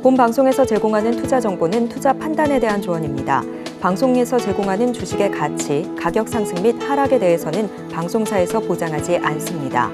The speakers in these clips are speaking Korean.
본 방송에서 제공하는 투자 정보는 투자 판단에 대한 조언입니다. 방송에서 제공하는 주식의 가치, 가격 상승 및 하락에 대해서는 방송사에서 보장하지 않습니다.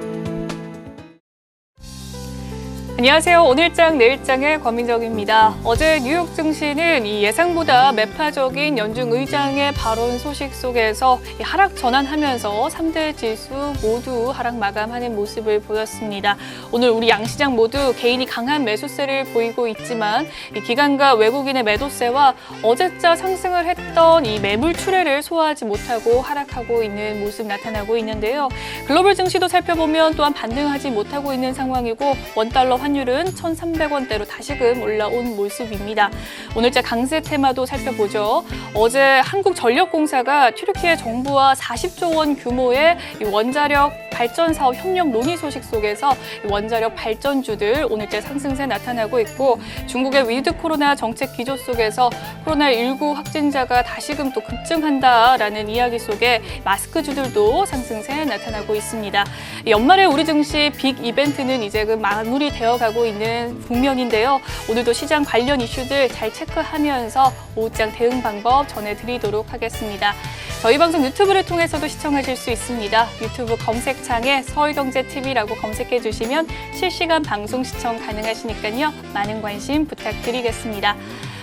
안녕하세요. 오늘장 내일장의 권민정입니다. 어제 뉴욕 증시는 이 예상보다 매파적인 연준 의장의 발언 소식 속에서 하락 전환하면서 3대 지수 모두 하락 마감하는 모습을 보였습니다. 오늘 우리 양시장 모두 개인이 강한 매수세를 보이고 있지만 이 기관과 외국인의 매도세와 어제자 상승을 했던 이 매물 출회를 소화하지 못하고 하락하고 있는 모습 나타나고 있는데요. 글로벌 증시도 살펴보면 또한 반등하지 못하고 있는 상황이고 원달러 환율은 1,300원대로 다시금 올라온 모습입니다. 오늘자 강세 테마도 살펴보죠. 어제 한국전력공사가 튀르키예 정부와 40조 원 규모의 원자력 발전 사업 협력 논의 소식 속에서 원자력 발전주들 오늘자 상승세 나타나고 있고, 중국의 위드 코로나 정책 기조 속에서 코로나19 확진자가 다시금 또 급증한다라는 이야기 속에 마스크주들도 상승세 나타나고 있습니다. 연말에 우리 증시 빅 이벤트는 이제 마무리되어 가고 있는 국면인데요. 오늘도 시장 관련 이슈들 잘 체크하면서 오후장 대응 방법 전해드리도록 하겠습니다. 저희 방송 유튜브를 통해서도 시청하실 수 있습니다. 유튜브 검색창에 서울경제TV라고 검색해 주시면 실시간 방송 시청 가능하시니까요. 많은 관심 부탁드리겠습니다.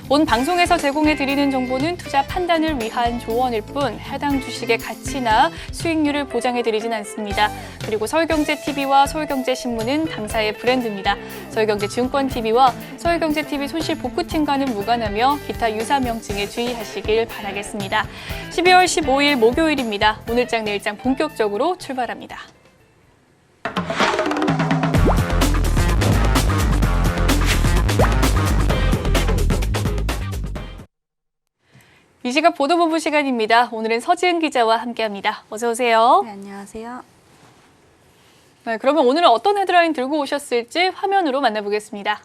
본 방송에서 제공해드리는 정보는 투자 판단을 위한 조언일 뿐 해당 주식의 가치나 수익률을 보장해드리진 않습니다. 그리고 서울경제TV와 서울경제신문은 당사의 브랜드입니다. 서울경제증권TV와 서울경제TV 손실복구팀과는 무관하며 기타 유사 명칭에 주의하시길 바라겠습니다. 12월 15일 목요일입니다. 오늘장 내일장 본격적으로 출발합니다. 이 시각 보도본부 시간입니다. 오늘은 서지은 기자와 함께합니다. 어서 오세요. 네, 안녕하세요. 네, 그러면 오늘은 어떤 헤드라인 들고 오셨을지 화면으로 만나보겠습니다.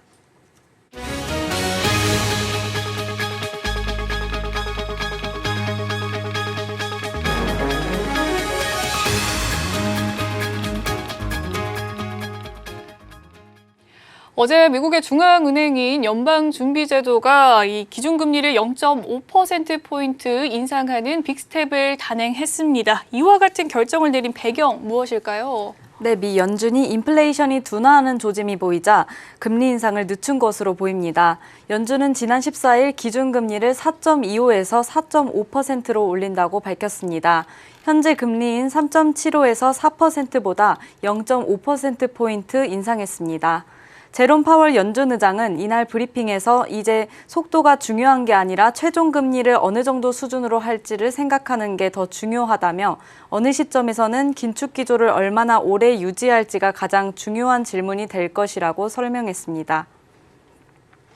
어제 미국의 중앙은행인 연방준비제도가 이 기준금리를 0.5%포인트 인상하는 빅스텝을 단행했습니다. 이와 같은 결정을 내린 배경 무엇일까요? 네, 미 연준이 인플레이션이 둔화하는 조짐이 보이자 금리 인상을 늦춘 것으로 보입니다. 연준은 지난 14일 기준금리를 4.25에서 4.5%로 올린다고 밝혔습니다. 현재 금리인 3.75에서 4%보다 0.5%포인트 인상했습니다. 제롬 파월 연준 의장은 이날 브리핑에서 이제 속도가 중요한 게 아니라 최종 금리를 어느 정도 수준으로 할지를 생각하는 게 더 중요하다며 어느 시점에서는 긴축 기조를 얼마나 오래 유지할지가 가장 중요한 질문이 될 것이라고 설명했습니다.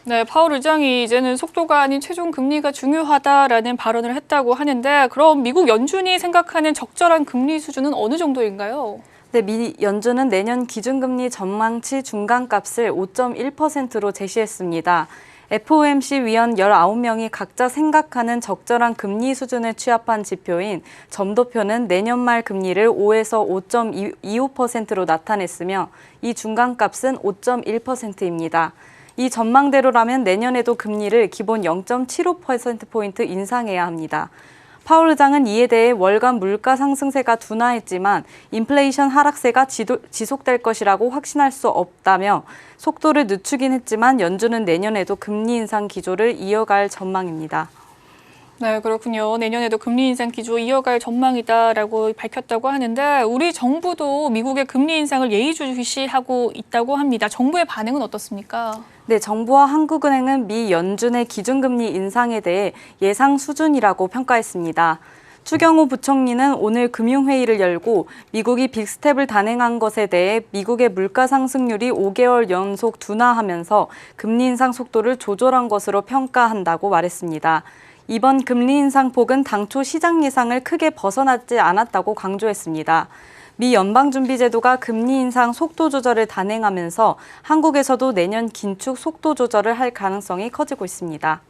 네, 파월 의장이 이제는 속도가 아닌 최종 금리가 중요하다라는 발언을 했다고 하는데, 그럼 미국 연준이 생각하는 적절한 금리 수준은 어느 정도인가요? 네, 미 연준은 내년 기준금리 전망치 중간값을 5.1%로 제시했습니다. FOMC 위원 19명이 각자 생각하는 적절한 금리 수준을 취합한 지표인 점도표는 내년 말 금리를 5에서 5.25%로 나타냈으며 이 중간값은 5.1%입니다. 이 전망대로라면 내년에도 금리를 기본 0.75%포인트 인상해야 합니다. 파월 의장은 이에 대해 월간 물가 상승세가 둔화했지만 인플레이션 하락세가 지속될 것이라고 확신할 수 없다며 속도를 늦추긴 했지만 연준은 내년에도 금리 인상 기조를 이어갈 전망입니다. 네, 그렇군요. 내년에도 금리 인상 기조 이어갈 전망이다라고 밝혔다고 하는데, 우리 정부도 미국의 금리 인상을 예의주시하고 있다고 합니다. 정부의 반응은 어떻습니까? 네, 정부와 한국은행은 미 연준의 기준금리 인상에 대해 예상 수준이라고 평가했습니다. 추경호 부총리는 오늘 금융회의를 열고 미국이 빅스텝을 단행한 것에 대해 미국의 물가 상승률이 5개월 연속 둔화하면서 금리 인상 속도를 조절한 것으로 평가한다고 말했습니다. 이번 금리 인상 폭은 당초 시장 예상을 크게 벗어나지 않았다고 강조했습니다. 미 연방준비제도가 금리 인상 속도 조절을 단행하면서 한국에서도 내년 긴축 속도 조절을 할 가능성이 커지고 있습니다.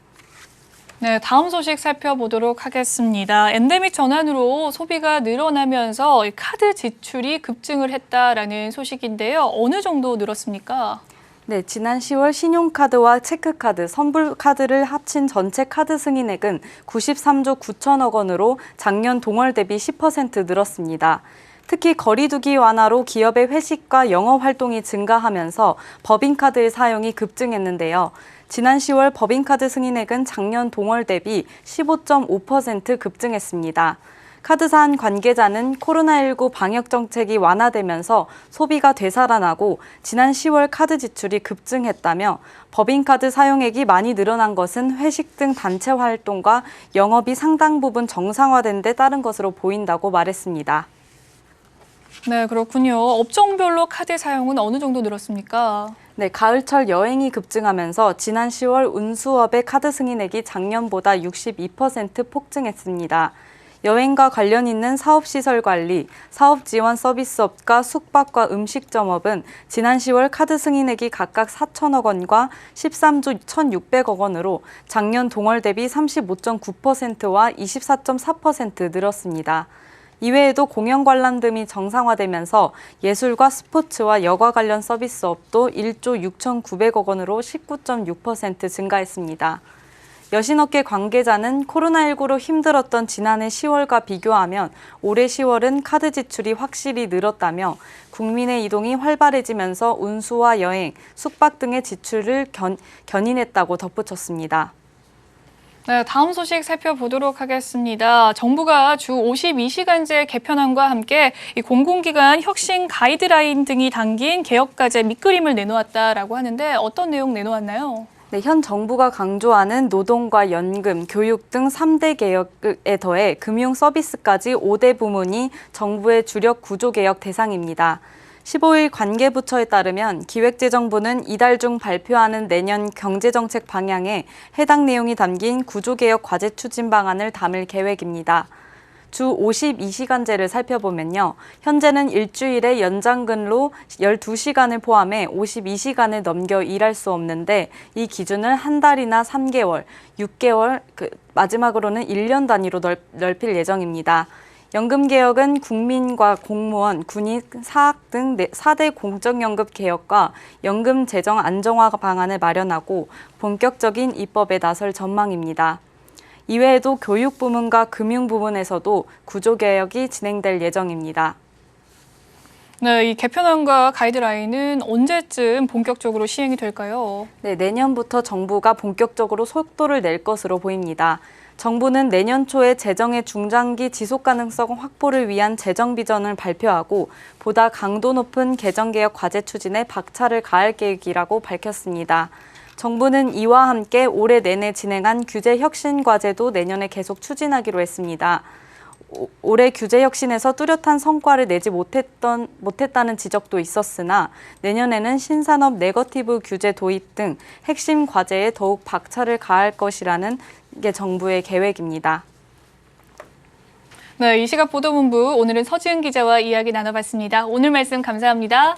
네, 다음 소식 살펴보도록 하겠습니다. 엔데믹 전환으로 소비가 늘어나면서 카드 지출이 급증을 했다라는 소식인데요. 어느 정도 늘었습니까? 네, 지난 10월 신용카드와 체크카드, 선불카드를 합친 전체 카드 승인액은 93조 9천억 원으로 작년 동월 대비 10% 늘었습니다. 특히 거리두기 완화로 기업의 회식과 영업 활동이 증가하면서 법인카드의 사용이 급증했는데요. 지난 10월 법인카드 승인액은 작년 동월 대비 15.5% 급증했습니다. 카드사안 관계자는 코로나19 방역 정책이 완화되면서 소비가 되살아나고 지난 10월 카드 지출이 급증했다며 법인카드 사용액이 많이 늘어난 것은 회식 등 단체 활동과 영업이 상당 부분 정상화된 데 따른 것으로 보인다고 말했습니다. 네, 그렇군요. 업종별로 카드 사용은 어느 정도 늘었습니까? 네, 가을철 여행이 급증하면서 지난 10월 운수업의 카드 승인액이 작년보다 62% 폭증했습니다. 여행과 관련 있는 사업시설 관리, 사업지원 서비스업과 숙박과 음식점업은 지난 10월 카드 승인액이 각각 4천억 원과 13조 1,600억 원으로 작년 동월 대비 35.9%와 24.4% 늘었습니다. 이외에도 공연 관람 등이 정상화되면서 예술과 스포츠와 여가 관련 서비스업도 1조 6,900억 원으로 19.6% 증가했습니다. 여신업계 관계자는 코로나19로 힘들었던 지난해 10월과 비교하면 올해 10월은 카드 지출이 확실히 늘었다며 국민의 이동이 활발해지면서 운수와 여행, 숙박 등의 지출을 견인했다고 덧붙였습니다. 네, 다음 소식 살펴보도록 하겠습니다. 정부가 주 52시간제 개편안과 함께 이 공공기관 혁신 가이드라인 등이 담긴 개혁과제 밑그림을 내놓았다라고 하는데 어떤 내용 내놓았나요? 네, 현 정부가 강조하는 노동과 연금, 교육 등 3대 개혁에 더해 금융 서비스까지 5대 부문이 정부의 주력 구조개혁 대상입니다. 15일 관계부처에 따르면 기획재정부는 이달 중 발표하는 내년 경제정책 방향에 해당 내용이 담긴 구조개혁 과제 추진 방안을 담을 계획입니다. 주 52시간제를 살펴보면요. 현재는 일주일에 연장근로 12시간을 포함해 52시간을 넘겨 일할 수 없는데 이 기준을 한 달이나 3개월, 6개월, 마지막으로는 1년 단위로 넓힐 예정입니다. 연금개혁은 국민과 공무원, 군인, 사학 등 4대 공적연금 개혁과 연금 재정 안정화 방안을 마련하고 본격적인 입법에 나설 전망입니다. 이외에도 교육 부문과 금융 부문에서도 구조개혁이 진행될 예정입니다. 네, 이 개편안과 가이드라인은 언제쯤 본격적으로 시행이 될까요? 네, 내년부터 정부가 본격적으로 속도를 낼 것으로 보입니다. 정부는 내년 초에 재정의 중장기 지속 가능성 확보를 위한 재정 비전을 발표하고 보다 강도 높은 개정개혁 과제 추진에 박차를 가할 계획이라고 밝혔습니다. 정부는 이와 함께 올해 내내 진행한 규제 혁신 과제도 내년에 계속 추진하기로 했습니다. 올해 규제 혁신에서 뚜렷한 성과를 내지 못했다는 지적도 있었으나 내년에는 신산업 네거티브 규제 도입 등 핵심 과제에 더욱 박차를 가할 것이라는 게 정부의 계획입니다. 네, 이 시각 보도본부 오늘은 서지은 기자와 이야기 나눠봤습니다. 오늘 말씀 감사합니다.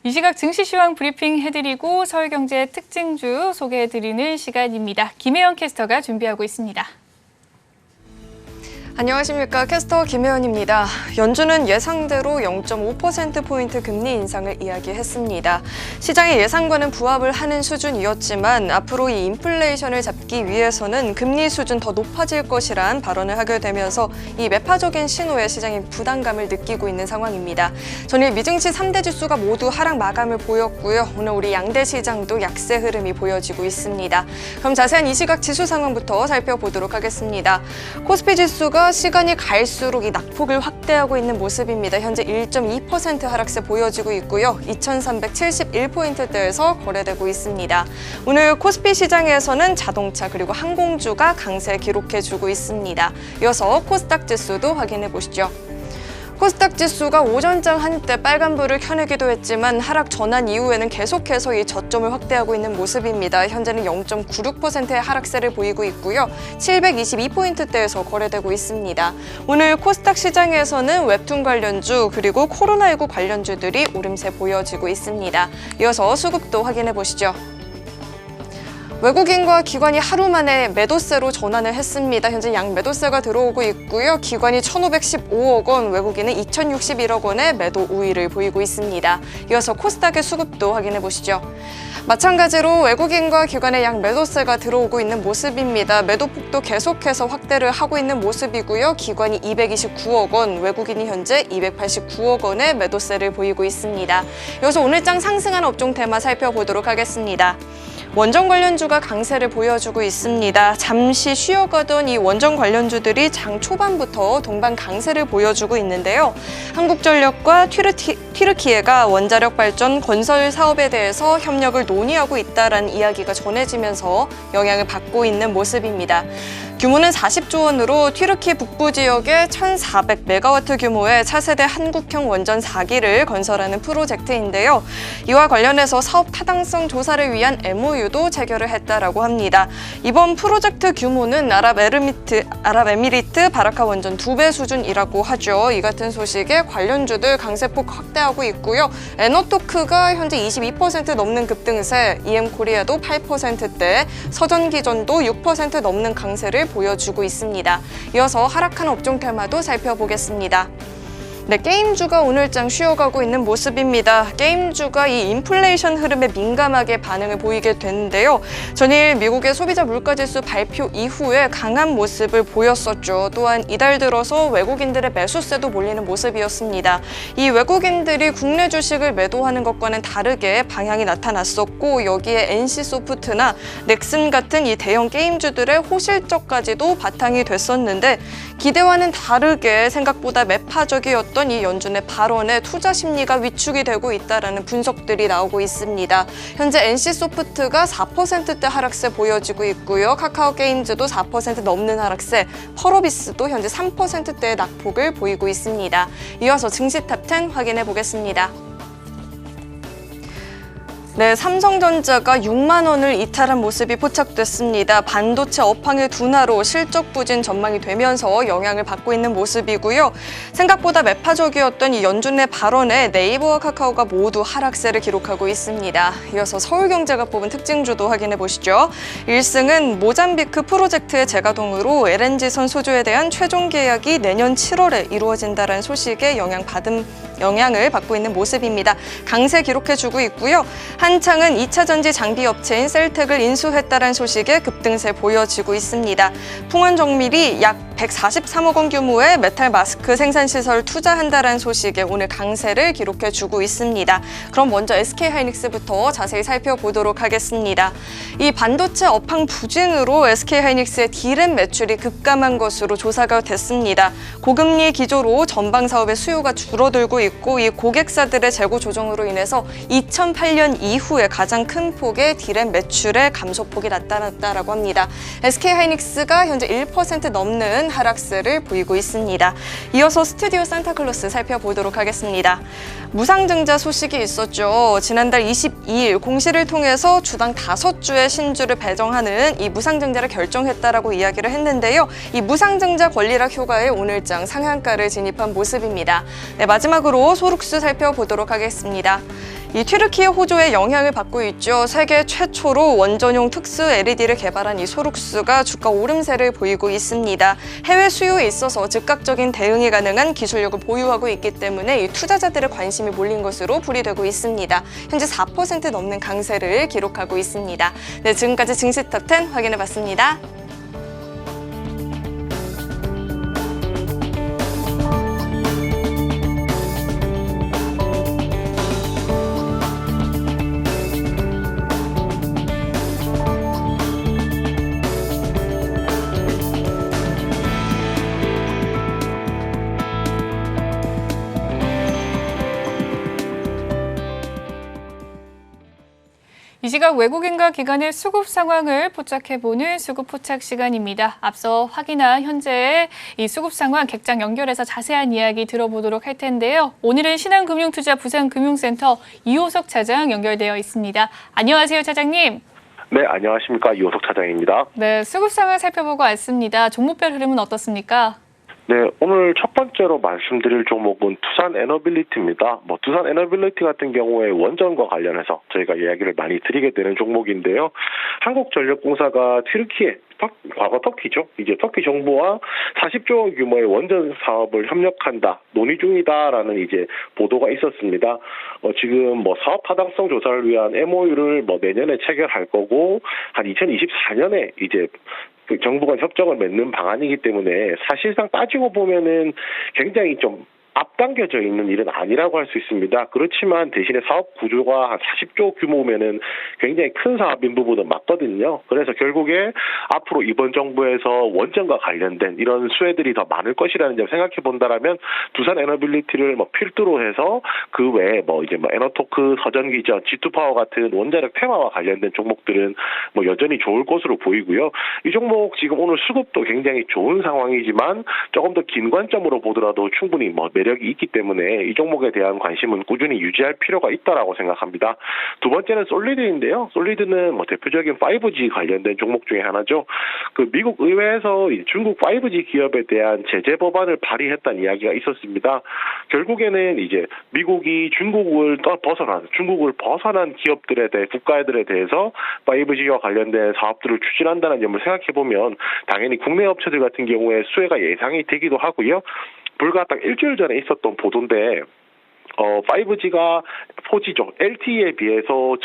이 시각 증시 시황 브리핑 해드리고 서울경제 특징주 소개해드리는 시간입니다. 김혜연 캐스터가 준비하고 있습니다. 안녕하십니까. 캐스터 김혜연입니다. 연준은 예상대로 0.5%포인트 금리 인상을 이야기했습니다. 시장의 예상과는 부합을 하는 수준이었지만 앞으로 이 인플레이션을 잡기 위해서는 금리 수준 더 높아질 것이란 발언을 하게 되면서 이 매파적인 신호에 시장이 부담감을 느끼고 있는 상황입니다. 전일 미증시 3대 지수가 모두 하락 마감을 보였고요. 오늘 우리 양대 시장도 약세 흐름이 보여지고 있습니다. 그럼 자세한 이 시각 지수 상황부터 살펴보도록 하겠습니다. 코스피 지수가 시간이 갈수록 이 낙폭을 확대하고 있는 모습입니다. 현재 1.2% 하락세 보여지고 있고요. 2,371포인트대에서 거래되고 있습니다. 오늘 코스피 시장에서는 자동차 그리고 항공주가 강세 기록해주고 있습니다. 이어서 코스닥 지수도 확인해 보시죠. 코스닥 지수가 오전장 한때 빨간불을 켜내기도 했지만 하락 전환 이후에는 계속해서 이 저점을 확대하고 있는 모습입니다. 현재는 0.96%의 하락세를 보이고 있고요. 722포인트대에서 거래되고 있습니다. 오늘 코스닥 시장에서는 웹툰 관련주 그리고 코로나19 관련주들이 오름세 보여지고 있습니다. 이어서 수급도 확인해 보시죠. 외국인과 기관이 하루 만에 매도세로 전환을 했습니다. 현재 양 매도세가 들어오고 있고요. 기관이 1,515억 원, 외국인은 2,061억 원의 매도 우위를 보이고 있습니다. 이어서 코스닥의 수급도 확인해 보시죠. 마찬가지로 외국인과 기관의 양 매도세가 들어오고 있는 모습입니다. 매도폭도 계속해서 확대를 하고 있는 모습이고요. 기관이 229억 원, 외국인이 현재 289억 원의 매도세를 보이고 있습니다. 이어서 오늘장 상승한 업종 테마 살펴보도록 하겠습니다. 원전 관련주가 강세를 보여주고 있습니다. 잠시 쉬어가던 이 원전 관련주들이 장 초반부터 동반 강세를 보여주고 있는데요. 한국전력과 튀르키예가 원자력 발전 건설 사업에 대해서 협력을 논의하고 있다라는 이야기가 전해지면서 영향을 받고 있는 모습입니다. 규모는 40조 원으로 튀르키 북부 지역에 1,400메가와트 규모의 차세대 한국형 원전 4기를 건설하는 프로젝트인데요. 이와 관련해서 사업 타당성 조사를 위한 MOU도 체결을 했다라고 합니다. 이번 프로젝트 규모는 아랍에미리트 바라카 원전 2배 수준이라고 하죠. 이 같은 소식에 관련주들 강세폭 확대하고 있고요. 에너토크가 현재 22% 넘는 급등세, EM코리아도 8%대, 서전기전도 6% 넘는 강세를 보여주고 있습니다. 이어서 하락한 업종 테마도 살펴보겠습니다. 네, 게임주가 오늘장 쉬어가고 있는 모습입니다. 게임주가 이 인플레이션 흐름에 민감하게 반응을 보이게 됐는데요. 전일 미국의 소비자 물가지수 발표 이후에 강한 모습을 보였었죠. 또한 이달 들어서 외국인들의 매수세도 몰리는 모습이었습니다. 이 외국인들이 국내 주식을 매도하는 것과는 다르게 방향이 나타났었고, 여기에 NC소프트나 넥슨 같은 이 대형 게임주들의 호실적까지도 바탕이 됐었는데, 기대와는 다르게 생각보다 매파적이었던 이 연준의 발언에 투자 심리가 위축이 되고 있다는 분석들이 나오고 있습니다. 현재 NC소프트가 4%대 하락세 보여지고 있고요. 카카오게임즈도 4% 넘는 하락세, 펄어비스도 현재 3%대의 낙폭을 보이고 있습니다. 이어서 증시 탑10 확인해 보겠습니다. 네, 삼성전자가 6만 원을 이탈한 모습이 포착됐습니다. 반도체 업황의 둔화로 실적 부진 전망이 되면서 영향을 받고 있는 모습이고요. 생각보다 매파적이었던 이 연준의 발언에 네이버와 카카오가 모두 하락세를 기록하고 있습니다. 이어서 서울경제가 뽑은 특징주도 확인해 보시죠. 1승은 모잠비크 프로젝트의 재가동으로 LNG선 소주에 대한 최종 계약이 내년 7월에 이루어진다는 소식에 영향을 받고 있는 모습입니다. 강세 기록해주고 있고요. 한창은 2차 전지 장비 업체인 셀텍을 인수했다는 소식에 급등세 보여지고 있습니다. 풍원정밀이 약 143억 원 규모의 메탈 마스크 생산시설 투자한다는 소식에 오늘 강세를 기록해주고 있습니다. 그럼 먼저 SK하이닉스부터 자세히 살펴보도록 하겠습니다. 이 반도체 업황 부진으로 SK하이닉스의 D램 매출이 급감한 것으로 조사가 됐습니다. 고금리 기조로 전방 사업의 수요가 줄어들고 있고, 이 고객사들의 재고 조정으로 인해서 2008년 이후에 가장 큰 폭의 D램 매출의 감소폭이 나타났다라고 합니다. SK하이닉스가 현재 1% 넘는 하락세를 보이고 있습니다. 이어서 스튜디오 산타클로스 살펴보도록 하겠습니다. 무상증자 소식이 있었죠. 지난달 22일 공시를 통해서 주당 5주의 신주를 배정하는 이 무상증자를 결정했다라고 이야기를 했는데요. 이 무상증자 권리락 효과에 오늘장 상한가를 진입한 모습입니다. 네, 마지막으로 소룩스 살펴보도록 하겠습니다. 이 튀르키예 호조의 영향을 받고 있죠. 세계 최초로 원전용 특수 LED를 개발한 이 소룩스가 주가 오름세를 보이고 있습니다. 해외 수요에 있어서 즉각적인 대응이 가능한 기술력을 보유하고 있기 때문에 이 투자자들의 관심이 몰린 것으로 풀이되고 있습니다. 현재 4% 넘는 강세를 기록하고 있습니다. 네, 지금까지 증시 탑10 확인해봤습니다. 이 시각 외국인과 기관의 수급 상황을 포착해보는 수급 포착 시간입니다. 앞서 확인한 현재의 이 수급 상황 객장 연결해서 자세한 이야기 들어보도록 할 텐데요. 오늘은 신한금융투자 부산금융센터 이호석 차장 연결되어 있습니다. 안녕하세요, 차장님. 네, 안녕하십니까. 이호석 차장입니다. 네, 수급 상황 살펴보고 왔습니다. 종목별 흐름은 어떻습니까? 네, 오늘 첫 번째로 말씀드릴 종목은 두산 에너빌리티입니다. 두산 에너빌리티 같은 경우에 원전과 관련해서 저희가 이야기를 많이 드리게 되는 종목인데요. 한국전력공사가 튀르키예, 과거 터키죠. 이제 터키 정부와 40조 원 규모의 원전 사업을 협력한다, 논의 중이다라는 이제 보도가 있었습니다. 지금 사업 타당성 조사를 위한 MOU를 내년에 체결할 거고, 한 2024년에 이제 그 정부 간 협정을 맺는 방안이기 때문에 사실상 따지고 보면은 굉장히 좀 앞당겨져 있는 일은 아니라고 할 수 있습니다. 그렇지만 대신에 사업 구조가 한 40조 규모면은 굉장히 큰 사업인 부분은 맞거든요. 그래서 결국에 앞으로 이번 정부에서 원전과 관련된 이런 수혜들이 더 많을 것이라는 점 생각해 본다라면 두산 에너빌리티를 필두로 해서 그 외에 에너토크, 서전기전, G2파워 같은 원자력 테마와 관련된 종목들은 여전히 좋을 것으로 보이고요. 이 종목 지금 오늘 수급도 굉장히 좋은 상황이지만 조금 더 긴 관점으로 보더라도 충분히 매력이 있기 때문에 이 종목에 대한 관심은 꾸준히 유지할 필요가 있다라고 생각합니다. 두 번째는 솔리드인데요. 솔리드는 대표적인 5G 관련된 종목 중에 하나죠. 그 미국 의회에서 중국 5G 기업에 대한 제재 법안을 발의했다는 이야기가 있었습니다. 결국에는 이제 미국이 중국을 벗어난 기업들에 대해, 국가들에 대해서 5G와 관련된 사업들을 추진한다는 점을 생각해 보면 당연히 국내 업체들 같은 경우에 수혜가 예상이 되기도 하고요. 불과 딱 일주일 전에 있었던 보도인데 5G가 4G죠. LTE에 비해서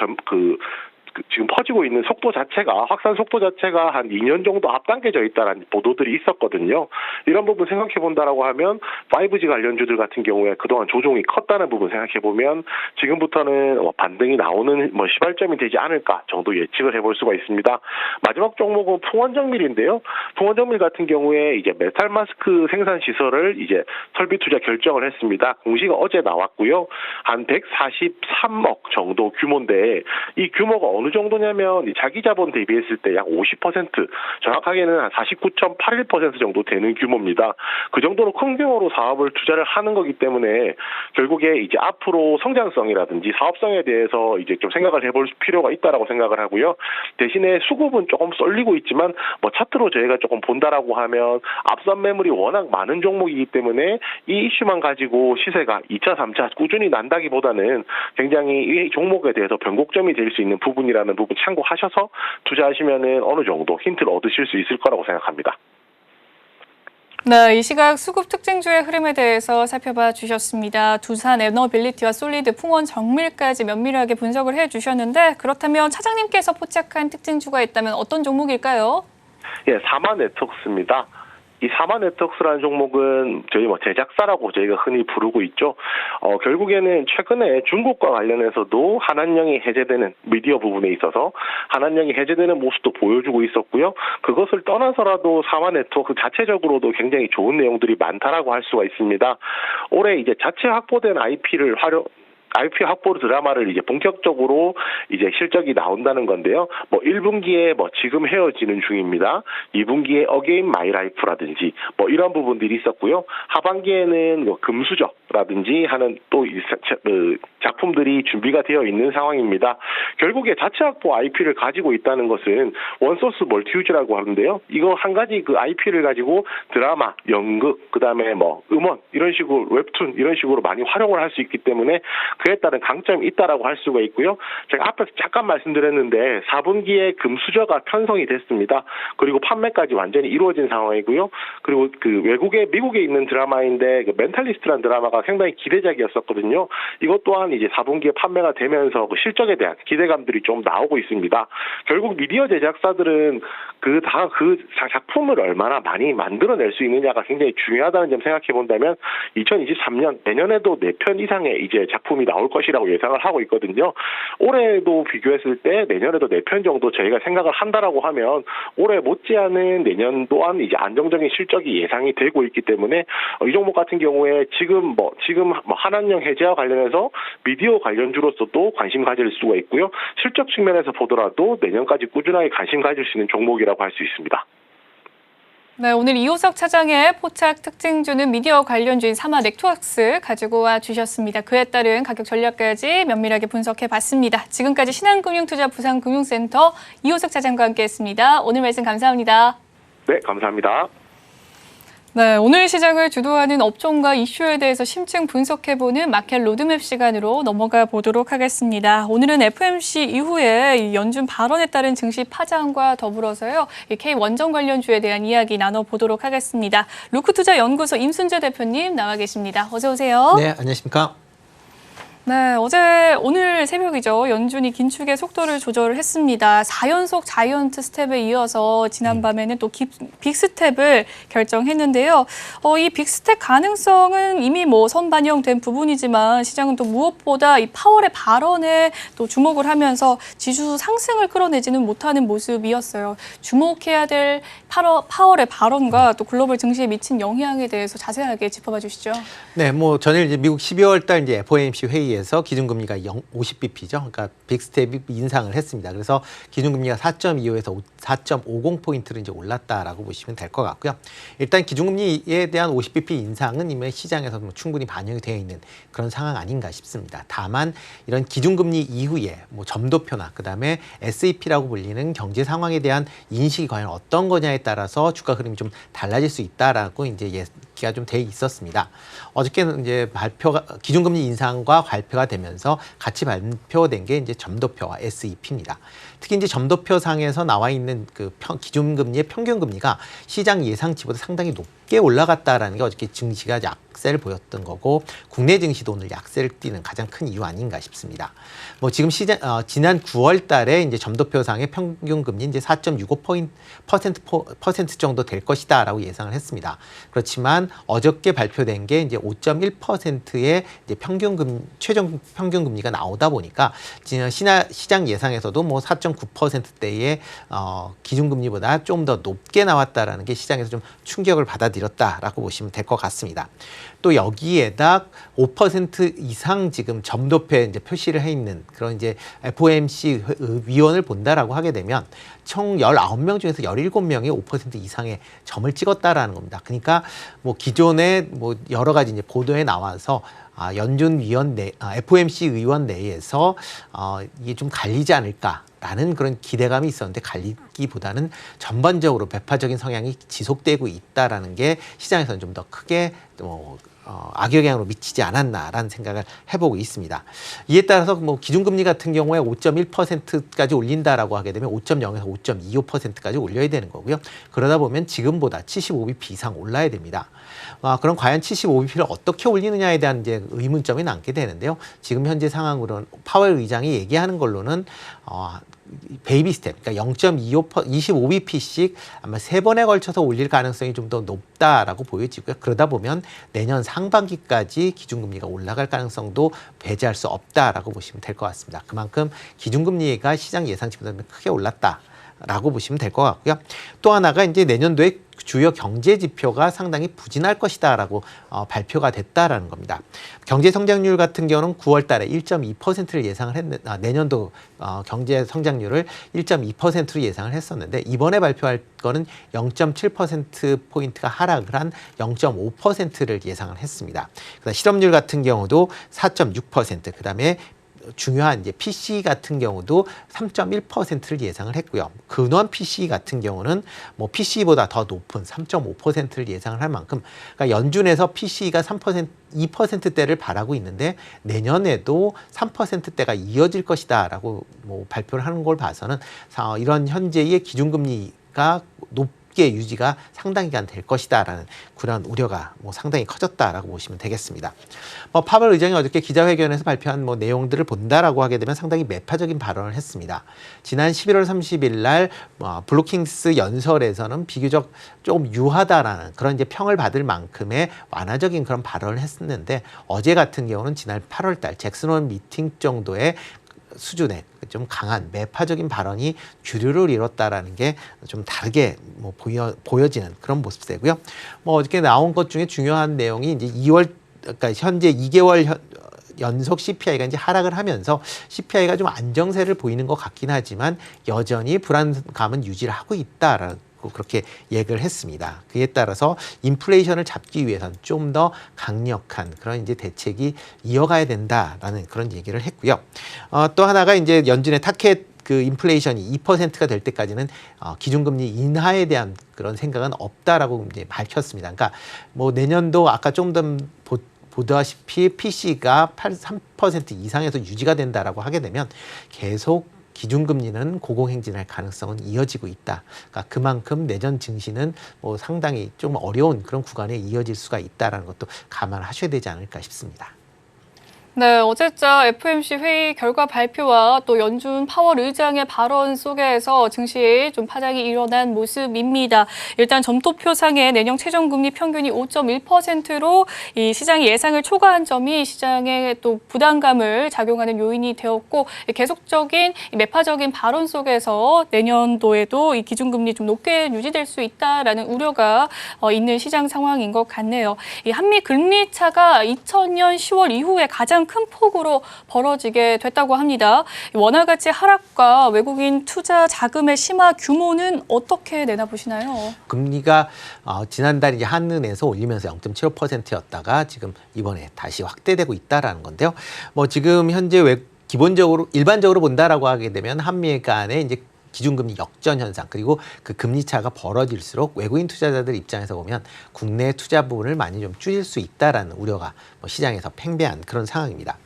지금 퍼지고 있는 속도 자체가, 확산 속도 자체가 한 2년 정도 앞당겨져 있다는 보도들이 있었거든요. 이런 부분 생각해 본다라고 하면 5G 관련주들 같은 경우에 그동안 조종이 컸다는 부분 생각해 보면 지금부터는 반등이 나오는 시발점이 되지 않을까 정도 예측을 해볼 수가 있습니다. 마지막 종목은 풍원정밀인데요. 풍원정밀 같은 경우에 이제 메탈 마스크 생산 시설을 이제 설비 투자 결정을 했습니다. 공시가 어제 나왔고요. 한 143억 정도 규모인데 이 규모가 어느 정도냐면 자기 자본 대비했을 때 약 50%, 정확하게는 한 49.81% 정도 되는 규모입니다. 그 정도로 큰 규모로 사업을 투자를 하는 거기 때문에 결국에 이제 앞으로 성장성이라든지 사업성에 대해서 이제 좀 생각을 해볼 필요가 있다라고 생각을 하고요. 대신에 수급은 조금 쏠리고 있지만 차트로 저희가 조금 본다라고 하면 앞선 매물이 워낙 많은 종목이기 때문에 이 이슈만 가지고 시세가 2차, 3차 꾸준히 난다기보다는 굉장히 이 종목에 대해서 변곡점이 될 수 있는 부분이라는 부분 참고하셔서 투자하시면은 어느 정도 힌트를 얻으실 수 있을 거라고 생각합니다. 네, 이 시각 수급 특징주의 흐름에 대해서 살펴봐 주셨습니다. 두산 에너빌리티와 솔리드, 풍원 정밀까지 면밀하게 분석을 해주셨는데 그렇다면 차장님께서 포착한 특징주가 있다면 어떤 종목일까요? 예, 사마 네트워크스입니다. 이 사마 네트워크스라는 종목은 저희 제작사라고 저희가 흔히 부르고 있죠. 결국에는 최근에 중국과 관련해서도 한한령이 해제되는 미디어 부분에 있어서 한한령이 해제되는 모습도 보여주고 있었고요. 그것을 떠나서라도 사마 네트워크 자체적으로도 굉장히 좋은 내용들이 많다라고 할 수가 있습니다. 올해 이제 자체 확보된 IP 확보 드라마를 이제 본격적으로 이제 실적이 나온다는 건데요. 1분기에 지금 헤어지는 중입니다. 2분기에 어게인 마이 라이프라든지 이런 부분들이 있었고요. 하반기에는 금수저라든지 하는 또 작품들이 준비가 되어 있는 상황입니다. 결국에 자체 확보 IP를 가지고 있다는 것은 원소스 멀티유즈라고 하는데요. 이거 한 가지 그 IP를 가지고 드라마, 연극, 그다음에 음원 이런 식으로 웹툰 이런 식으로 많이 활용을 할 수 있기 때문에 그에 따른 강점이 있다라고 할 수가 있고요. 제가 앞에서 잠깐 말씀드렸는데 4분기에 금수저가 편성이 됐습니다. 그리고 판매까지 완전히 이루어진 상황이고요. 그리고 미국에 있는 드라마인데 멘탈리스트라는 드라마가 상당히 기대작이었었거든요. 이것 또한 이제 4분기에 판매가 되면서 실적에 대한 기대감들이 좀 나오고 있습니다. 결국 미디어 제작사들은 그 작품을 얼마나 많이 만들어낼 수 있느냐가 굉장히 중요하다는 점 생각해 본다면 2023년 내년에도 4편 이상의 이제 작품이 나올 것이라고 예상을 하고 있거든요. 올해도 비교했을 때 내년에도 4편 정도 저희가 생각을 한다라고 하면 올해 못지않은 내년 또한 이제 안정적인 실적이 예상이 되고 있기 때문에 이 종목 같은 경우에 지금 한한령 해제와 관련해서 미디어 관련주로서도 관심 가질 수가 있고요. 실적 측면에서 보더라도 내년까지 꾸준하게 관심 가질 수 있는 종목이라고 할 수 있습니다. 네, 오늘 이호석 차장의 포착 특징주는 미디어 관련주인 사마 네트워크스 가지고 와 주셨습니다. 그에 따른 가격 전략까지 면밀하게 분석해 봤습니다. 지금까지 신한금융투자 부산금융센터 이호석 차장과 함께했습니다. 오늘 말씀 감사합니다. 네, 감사합니다. 네, 오늘 시장을 주도하는 업종과 이슈에 대해서 심층 분석해보는 마켓 로드맵 시간으로 넘어가 보도록 하겠습니다. 오늘은 FOMC 이후에 이 연준 발언에 따른 증시 파장과 더불어서요, 이 K원전 관련주에 대한 이야기 나눠보도록 하겠습니다. 루크투자연구소 임순재 대표님 나와 계십니다. 어서 오세요. 네, 안녕하십니까? 네, 오늘 새벽이죠. 연준이 긴축의 속도를 조절을 했습니다. 4연속 자이언트 스텝에 이어서 지난밤에는 또 빅스텝을 결정했는데요. 이 빅스텝 가능성은 이미 선반영된 부분이지만 시장은 또 무엇보다 이 파월의 발언에 또 주목을 하면서 지수 상승을 끌어내지는 못하는 모습이었어요. 주목해야 될 파월의 발언과 또 글로벌 증시에 미친 영향에 대해서 자세하게 짚어봐 주시죠. 네, 전일 이제 미국 12월 달 이제 FOMC 회의에서 기준금리가 50bp죠. 그러니까 빅스텝이 인상을 했습니다. 그래서 기준금리가 4.25에서 4.50포인트로 이제 올랐다라고 보시면 될 것 같고요. 일단 기준금리에 대한 50bp 인상은 이미 시장에서 충분히 반영이 되어 있는 그런 상황 아닌가 싶습니다. 다만 이런 기준금리 이후에 점도표나 그다음에 SEP라고 불리는 경제 상황에 대한 인식이 과연 어떤 거냐에 따라서 주가 흐름이 좀 달라질 수 있다라고 이제 예기가 좀 돼 있었습니다. 어저께는 이제 기준금리 인상과 발표가 되면서 같이 발표된 게 이제 점도표와 SEP입니다. 특히 이제 점도표 상에서 나와 있는 그 기준금리의 평균금리가 시장 예상치보다 상당히 높게 올라갔다라는 게 어저께 증시가 약세를 보였던 거고 국내 증시도 오늘 약세를 띠는 가장 큰 이유 아닌가 싶습니다. 지금 지난 9월 달에 이제 점도표상의 평균금리 이제 4.65% 정도 될 것이다라고 예상을 했습니다. 그렇지만 어저께 발표된 게 이제 5.1%의 이제 최종 평균금리가 나오다 보니까 시장 예상에서도 4.9%대의 기준금리보다 좀 더 높게 나왔다라는 게 시장에서 좀 충격을 받아들였다라고 보시면 될 것 같습니다. 또 여기에다 5% 이상 지금 점도표에 이제 표시를 해 있는 그런 이제 FOMC 위원을 본다라고 하게 되면 총 19명 중에서 17명이 5% 이상의 점을 찍었다라는 겁니다. 그러니까 기존에 여러 가지 이제 보도에 나와서 연준 위원 FOMC 의원 내에서 이게 좀 갈리지 않을까라는 그런 기대감이 있었는데 갈리기보다는 전반적으로 배파적인 성향이 지속되고 있다라는 게 시장에서는 좀 더 크게 악영향으로 미치지 않았나라는 생각을 해보고 있습니다. 이에 따라서 기준금리 같은 경우에 5.1%까지 올린다라고 하게 되면 5.0에서 5.25%까지 올려야 되는 거고요. 그러다 보면 지금보다 75bp 이상 올라야 됩니다. 그럼 과연 75bp를 어떻게 올리느냐에 대한 이제 의문점이 남게 되는데요. 지금 현재 상황으로는 파월 의장이 얘기하는 걸로는 베이비 스텝, 그러니까 0.25bp씩 아마 3번에 걸쳐서 올릴 가능성이 좀 더 높다라고 보여지고요. 그러다 보면 내년 상반기까지 기준금리가 올라갈 가능성도 배제할 수 없다라고 보시면 될 것 같습니다. 그만큼 기준금리가 시장 예상치보다 크게 올랐다라고 보시면 될 것 같고요. 또 하나가 이제 내년도에 주요 경제 지표가 상당히 부진할 것이다라고 발표가 됐다라는 겁니다. 경제 성장률 같은 경우는 9월 달에 1.2%를 예상을 했는데 내년도 경제 성장률을 1.2%로 예상을 했었는데 이번에 발표할 거는 0.7%포인트가 하락을 한 0.5%를 예상을 했습니다. 그다음 실업률 같은 경우도 4.6%, 그다음에 중요한 이제 PCE 같은 경우도 3.1%를 예상을 했고요. 근원 PCE 같은 경우는 PCE보다 더 높은 3.5%를 예상을 할 만큼, 그러니까 연준에서 PCE가 2%대를 바라고 있는데 내년에도 3%대가 이어질 것이다라고 발표를 하는 걸 봐서는 이런 현재의 기준금리가 높게 유지가 상당 기간 될 것이다라는 그런 우려가 상당히 커졌다라고 보시면 되겠습니다. 파월 의장이 어저께 기자회견에서 발표한 내용들을 본다라고 하게 되면 상당히 매파적인 발언을 했습니다. 지난 11월 30일 날 블루킹스 연설에서는 비교적 좀 유하다라는 그런 이제 평을 받을 만큼의 완화적인 그런 발언을 했었는데 어제 같은 경우는 지난 8월 달 잭슨홀 미팅 정도의 수준의 좀 강한 매파적인 발언이 주류를 이뤘다라는 게 좀 다르게 보여지는 그런 모습이고요. 어저께 나온 것 중에 중요한 내용이 이제 그러니까 현재 2개월 연속 CPI가 이제 하락을 하면서 CPI가 좀 안정세를 보이는 것 같긴 하지만 여전히 불안감은 유지를 하고 있다라는 그렇게 얘기를 했습니다. 그에 따라서 인플레이션을 잡기 위해서는 좀 더 강력한 그런 이제 대책이 이어가야 된다라는 그런 얘기를 했고요. 또 하나가 이제 연준의 타켓 그 인플레이션이 2%가 될 때까지는 기준금리 인하에 대한 그런 생각은 없다라고 이제 밝혔습니다. 그러니까 뭐 내년도 아까 좀 더 보다시피 PC가 3% 이상에서 유지가 된다라고 하게 되면 계속 기준금리는 고공행진할 가능성은 이어지고 있다. 그러니까 그만큼 내년 증시는 뭐 상당히 좀 어려운 그런 구간에 이어질 수가 있다라는 것도 감안하셔야 되지 않을까 싶습니다. 네, 어제자 FOMC 회의 결과 발표와 또 연준 파월 의장의 발언 속에서 증시에 좀 파장이 일어난 모습입니다. 일단 점도표상의 내년 최종금리 평균이 5.1%로 이 시장의 예상을 초과한 점이 시장에 또 부담감을 작용하는 요인이 되었고, 계속적인 매파적인 발언 속에서 내년도에도 이 기준금리 좀 높게 유지될 수 있다라는 우려가 있는 시장 상황인 것 같네요. 이 한미 금리 차가 2000년 10월 이후에 가장 큰 폭으로 벌어지게 됐다고 합니다. 원화 가치 하락과 외국인 투자 자금의 심화 규모는 어떻게 내다보시나요? 금리가 지난달 이제 한은에서 올리면서 0.75%였다가 지금 이번에 다시 확대되고 있다라는 건데요. 뭐 지금 현재 기본적으로 일반적으로 본다라고 하게 되면 한미 간에 이제 기준금리 역전 현상, 그리고 그 금리 차가 벌어질수록 외국인 투자자들 입장에서 보면 국내 투자 부분을 많이 좀 줄일 수 있다라는 우려가 시장에서 팽배한 그런 상황입니다.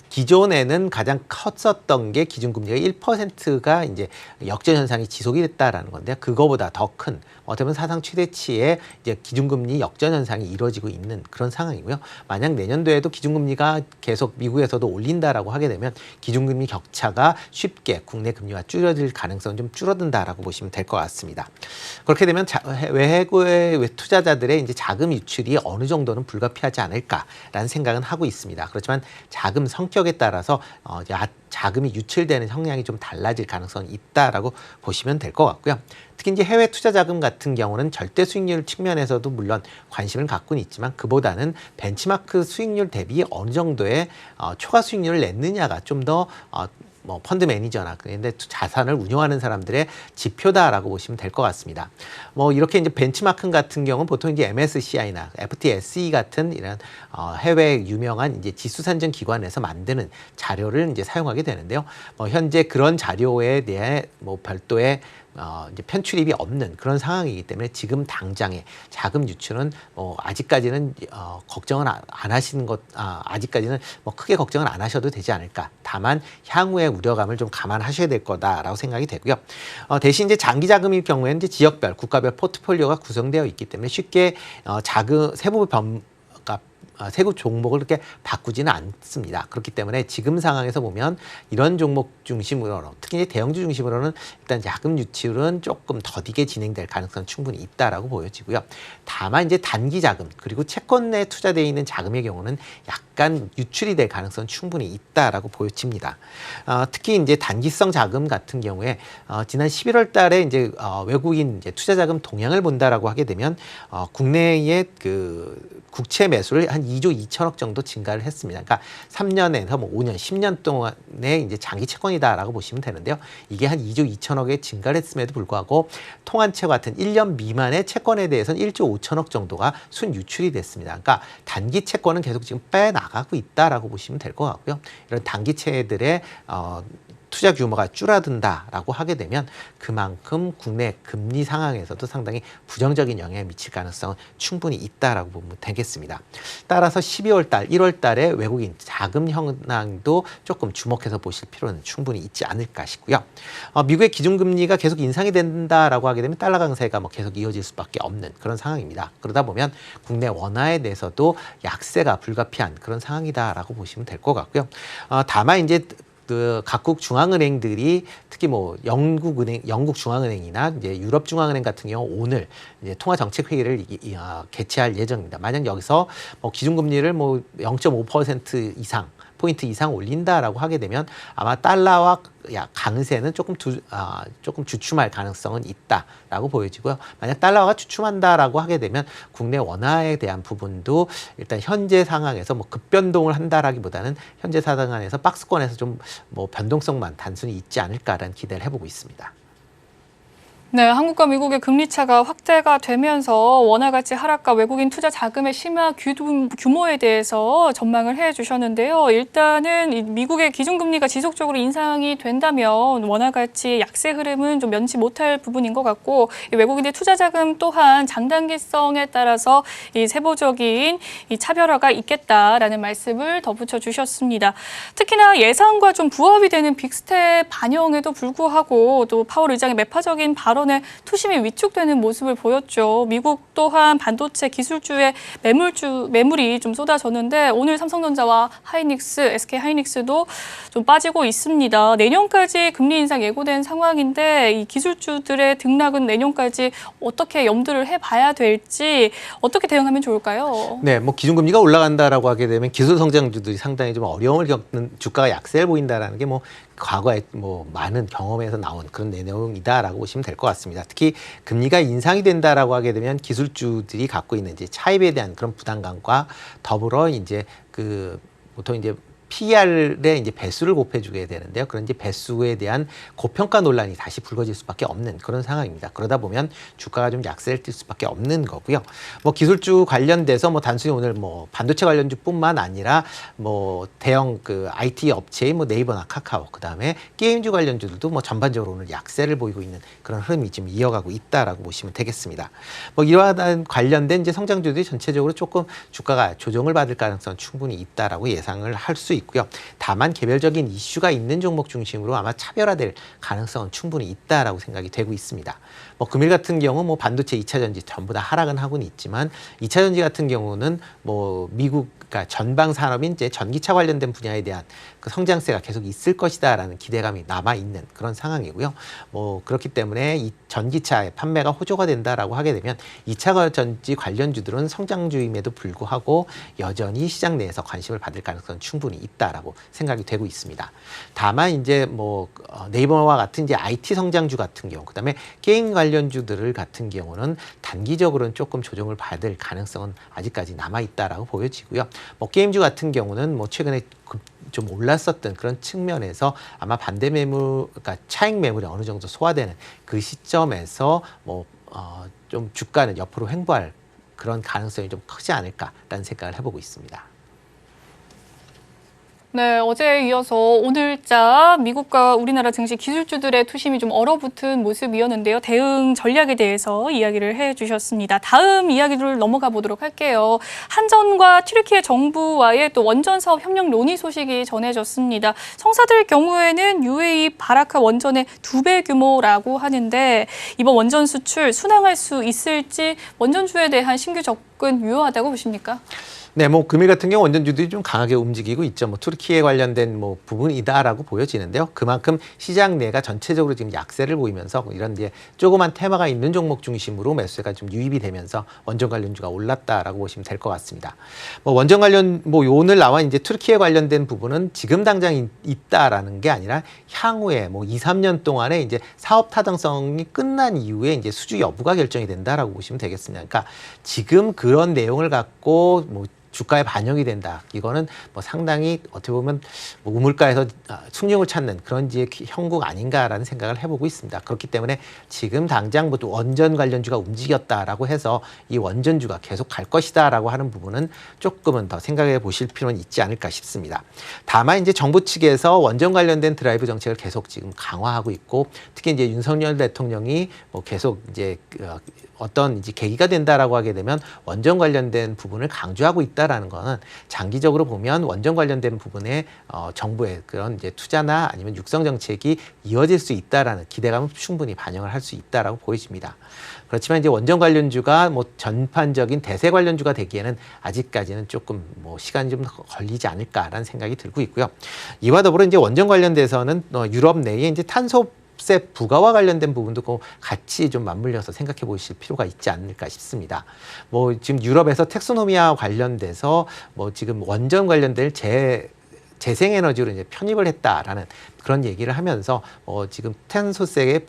기존에는 가장 컸었던 게 기준금리가 1%가 이제 역전 현상이 지속이 됐다라는 건데, 그거보다 더 큰 어떻게 보면 사상 최대치의 이제 기준금리 역전 현상이 이루어지고 있는 그런 상황이고요. 만약 내년도에도 기준금리가 계속 미국에서도 올린다라고 하게 되면 기준금리 격차가 쉽게 국내 금리와 줄어들 가능성은 좀 줄어든다라고 보시면 될 것 같습니다. 그렇게 되면 외국의 투자자들의 이제 자금 유출이 어느 정도는 불가피하지 않을까라는 생각은 하고 있습니다. 그렇지만 자금 성격에 따라서 자금이 유출되는 성향이 좀 달라질 가능성이 있다라고 보시면 될 것 같고요. 특히 이제 해외 투자 자금 같은 경우는 절대 수익률 측면에서도 물론 관심을 갖고는 있지만, 그보다는 벤치마크 수익률 대비 어느 정도의 초과 수익률을 냈느냐가 좀 더 펀드 매니저나 근데 자산을 운용하는 사람들의 지표다라고 보시면 될 것 같습니다. 이렇게 이제 벤치마크 같은 경우는 보통 이제 MSCI나 FTSE 같은 이런 해외 유명한 이제 지수 산정 기관에서 만드는 자료를 이제 사용하게 되는데요. 현재 그런 자료에 대해 별도의 이제 편출입이 없는 그런 상황이기 때문에 지금 당장의 자금 유출은 아직까지는 걱정은 안 하시는 아직까지는 크게 걱정은 안 하셔도 되지 않을까. 다만 향후의 우려감을 좀 감안하셔야 될 거다라고 생각이 되고요. 대신 이제 장기 자금일 경우에는 이제 지역별, 국가별 포트폴리오가 구성되어 있기 때문에 쉽게 세부 종목을 그렇게 바꾸지는 않습니다. 그렇기 때문에 지금 상황에서 보면 이런 종목 중심으로, 특히 이제 대형주 중심으로는 일단 자금 유출은 조금 더디게 진행될 가능성은 충분히 있다라고 보여지고요. 다만 이제 단기 자금 그리고 채권에 투자되어 있는 자금의 경우는 약간 유출이 될 가능성은 충분히 있다라고 보여집니다. 특히 이제 단기성 자금 같은 경우에 지난 11월 달에 이제 외국인 이제 투자 자금 동향을 본다라고 하게 되면 국내의 그 국채 매수를 한 2조 2천억 정도 증가를 했습니다. 그러니까 3년에서 5년, 10년 동안의 이제 장기 채권이다라고 보시면 되는데요. 이게 한 2조 2천억의 증가를 했음에도 불구하고 통한채 같은 1년 미만의 채권에 대해서는 1조 5천억 정도가 순유출이 됐습니다. 그러니까 단기 채권은 계속 지금 빼나가고 있다라고 보시면 될 것 같고요. 이런 단기채들의 투자 규모가 줄어든다라고 하게 되면 그만큼 국내 금리 상황에서도 상당히 부정적인 영향을 미칠 가능성은 충분히 있다라고 보면 되겠습니다. 따라서 12월 달, 1월 달에 외국인 자금 현황도 조금 주목해서 보실 필요는 충분히 있지 않을까 싶고요. 미국의 기준금리가 계속 인상이 된다라고 하게 되면 달러 강세가 계속 이어질 수밖에 없는 그런 상황입니다. 그러다 보면 국내 원화에 대해서도 약세가 불가피한 그런 상황이다라고 보시면 될 것 같고요. 다만 이제 그 각국 중앙은행들이 특히 영국 중앙은행이나 이제 유럽 중앙은행 같은 경우 오늘 이제 통화정책회의를 개최할 예정입니다. 만약 여기서 기준금리를 0.5% 이상 포인트 이상 올린다라고 하게 되면 아마 달러와 강세는 조금 주춤할 가능성은 있다라고 보여지고요. 만약 달러가 주춤한다라고 하게 되면 국내 원화에 대한 부분도 일단 현재 상황에서 급변동을 한다라기보다는 현재 상황에서 박스권에서 좀 변동성만 단순히 있지 않을까라는 기대를 해보고 있습니다. 네, 한국과 미국의 금리 차가 확대가 되면서 원화 가치 하락과 외국인 투자 자금의 심화 규모에 대해서 전망을 해주셨는데요. 일단은 이 미국의 기준금리가 지속적으로 인상이 된다면 원화 가치 약세 흐름은 좀 면치 못할 부분인 것 같고, 이 외국인의 투자 자금 또한 장단기성에 따라서 이 세부적인 이 차별화가 있겠다라는 말씀을 덧붙여 주셨습니다. 특히나 예상과 좀 부합이 되는 빅스텝 반영에도 불구하고 또 파월 의장의 매파적인 발언 투심이 위축되는 모습을 보였죠. 미국 또한 반도체 기술주의 매물이 좀 쏟아졌는데 오늘 삼성전자와 하이닉스, SK 하이닉스도 좀 빠지고 있습니다. 내년까지 금리 인상 예고된 상황인데 이 기술주들의 등락은 내년까지 어떻게 염두를 해봐야 될지 어떻게 대응하면 좋을까요? 네, 뭐 기준금리가 올라간다라고 하게 되면 기술 성장주들이 상당히 좀 어려움을 겪는, 주가가 약세를 보인다라는 게 뭐 과거에 뭐 많은 경험에서 나온 그런 내용이다라고 보시면 될 것 같습니다. 특히 금리가 인상이 된다라고 하게 되면 기술주들이 갖고 있는 이제 차입에 대한 그런 부담감과 더불어 이제 그 보통 이제 PER의 이제 배수를 곱해주게 되는데요. 그런 이제 배수에 대한 고평가 논란이 다시 불거질 수밖에 없는 그런 상황입니다. 그러다 보면 주가가 좀 약세를 띌 수밖에 없는 거고요. 뭐 기술주 관련돼서 뭐 단순히 오늘 뭐 반도체 관련주뿐만 아니라 뭐 대형 그 IT 업체인 뭐 네이버나 카카오, 그 다음에 게임주 관련주들도 뭐 전반적으로 오늘 약세를 보이고 있는 그런 흐름이 지금 이어가고 있다라고 보시면 되겠습니다. 뭐 이러한 관련된 이제 성장주들이 전체적으로 조금 주가가 조정을 받을 가능성은 충분히 있다라고 예상을 할 수 있고요. 다만 개별적인 이슈가 있는 종목 중심으로 아마 차별화될 가능성은 충분히 있다라고 생각이 되고 있습니다. 뭐 금일 같은 경우 뭐 반도체 2차 전지 전부 다 하락은 하고는 있지만 2차 전지 같은 경우는 뭐 미국 그러니까 전방 산업인 이제 전기차 관련된 분야에 대한 그 성장세가 계속 있을 것이다라는 기대감이 남아 있는 그런 상황이고요. 뭐 그렇기 때문에 이 전기차의 판매가 호조가 된다라고 하게 되면 2차 전지 관련주들은 성장주임에도 불구하고 여전히 시장 내에서 관심을 받을 가능성은 충분히 있다라고 생각이 되고 있습니다. 다만 이제 뭐 네이버와 같은 이제 IT 성장주 같은 경우, 그다음에 게임 관련주들 같은 경우는 단기적으로는 조금 조정을 받을 가능성은 아직까지 남아 있다라고 보여지고요. 뭐 게임주 같은 경우는 뭐 최근에 좀 올랐었던 그런 측면에서 아마 반대 매물, 그러니까 차익 매물이 어느 정도 소화되는 그 시점에서 뭐 좀 주가는 옆으로 횡보할 그런 가능성이 좀 크지 않을까라는 생각을 해보고 있습니다. 네, 어제에 이어서 오늘자 미국과 우리나라 증시 기술주들의 투심이 좀 얼어붙은 모습이었는데요. 대응 전략에 대해서 이야기를 해주셨습니다. 다음 이야기를 넘어가 보도록 할게요. 한전과 튀르키예 정부와의 또 원전 사업 협력 논의 소식이 전해졌습니다. 성사될 경우에는 UAE 바라카 원전의 2배 규모라고 하는데 이번 원전 수출 순항할 수 있을지 원전주에 대한 신규 접근 유효하다고 보십니까? 네, 뭐 금일 같은 경우 원전주들이 좀 강하게 움직이고 있죠. 뭐 투르키에 관련된 뭐 부분이다라고 보여지는데요. 그만큼 시장 내가 전체적으로 지금 약세를 보이면서 이런 이제 조그만 테마가 있는 종목 중심으로 매수가 좀 유입이 되면서 원전 관련주가 올랐다라고 보시면 될 것 같습니다. 뭐 원전 관련 뭐 오늘 나와 이제 투르키에 관련된 부분은 지금 당장 있다라는 게 아니라 향후에 뭐 2, 3년 동안에 이제 사업 타당성이 끝난 이후에 이제 수주 여부가 결정이 된다라고 보시면 되겠습니다. 그러니까 지금 그런 내용을 갖고 뭐 주가에 반영이 된다. 이거는 뭐 상당히 어떻게 보면 뭐 우물가에서 숭늉을 찾는 그런 지의 형국 아닌가라는 생각을 해보고 있습니다. 그렇기 때문에 지금 당장 뭐 원전 관련주가 움직였다라고 해서 이 원전주가 계속 갈 것이다라고 하는 부분은 조금은 더 생각해 보실 필요는 있지 않을까 싶습니다. 다만 이제 정부 측에서 원전 관련된 드라이브 정책을 계속 지금 강화하고 있고 특히 이제 윤석열 대통령이 뭐 계속 이제 어떤 이제 계기가 된다라고 하게 되면 원전 관련된 부분을 강조하고 있다라는 거는 장기적으로 보면 원전 관련된 부분에 정부의 그런 이제 투자나 아니면 육성 정책이 이어질 수 있다라는 기대감을 충분히 반영을 할 수 있다라고 보여집니다. 그렇지만 이제 원전 관련주가 뭐 전반적인 대세 관련주가 되기에는 아직까지는 조금 뭐 시간이 좀 걸리지 않을까라는 생각이 들고 있고요. 이와 더불어 이제 원전 관련돼서는 유럽 내에 이제 탄소세 부가와 관련된 부분도 같이 좀 맞물려서 생각해 보실 필요가 있지 않을까 싶습니다. 뭐 지금 유럽에서 텍소노미와 관련돼서 뭐 지금 원전 관련된 재생에너지로 이제 편입을 했다라는 그런 얘기를 하면서 지금 탄소세가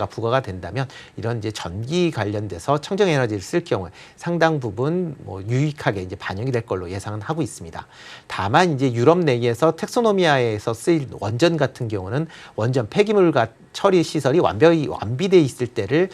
부과가 된다면 이런 이제 전기 관련돼서 청정 에너지를 쓸 경우에 상당 부분 유익하게 이제 반영이 될 걸로 예상은 하고 있습니다. 다만 이제 유럽 내에서 텍소노미아에서 쓰일 원전 같은 경우는 원전 폐기물 처리 시설이 완비돼 있을 때를